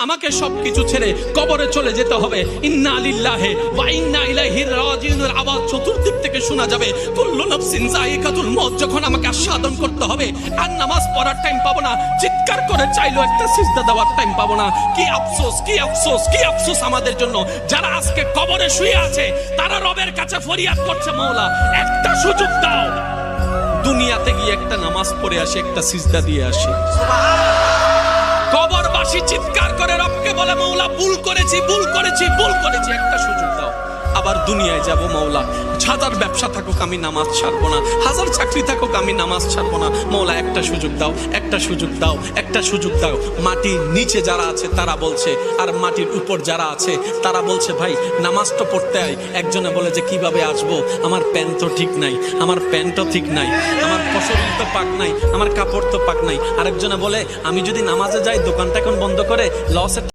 আমাকে সবকিছু ছেড়ে কবরে চলে যেতে হবে। ইন্না লিল্লাহি ওয়া ইন্না ইলাইহি রাজিউনের আওয়াজ চতুর্দিক থেকে শোনা যাবে। কুল্লু নাফসিন যায়িকাতুল মউত যখন আমাকে আস্বাদন করতে হবে, আর নামাজ পড়ার টাইম পাবো না, চিৎকার করে চাইলো একটা সিজদা দেওয়ার টাইম পাবো না। কি আফসোস, কি আফসোস, কি আফসোস আমাদের জন্য যারা আজকে কবরে শুয়ে আছে, তারা রবের কাছে ফরিয়াদ করছে, মাওলা একটা সুযোগ দাও, দুনিয়াতে গিয়ে একটা নামাজ পড়ে আসি, একটা সিজদা দিয়ে আসি। কবরবাসী চিৎকার করে রবকে বলে, মাওলা ভুল করেছি, ভুল করেছি, ভুল করেছি, একটা সুযোগ দাও। আবার দুনিয়ায় যাব, মাওলা হাজার ব্যবসা থাকুক আমি নামাজ ছাড়বো না, হাজার চাকরি থাকুক আমি নামাজ ছাড়বো না, মাওলা একটা সুযোগ দাও, একটা সুযোগ দাও, একটা সুযোগ দাও। মাটির নিচে যারা আছে তারা বলছে, আর মাটির উপর যারা আছে তারা বলছে, ভাই নামাজ তো পড়তে হয়। একজনে বলে যে কিভাবে আসবো, আমার প্যান্ট তো ঠিক নাই, আমার প্যান্টও ঠিক নাই, আমার শরীর তো পাক নাই, আমার কাপড় তো পাক নাই। আরেকজনে বলে আমি যদি নামাজে যাই দোকানটা এখন বন্ধ করে লসে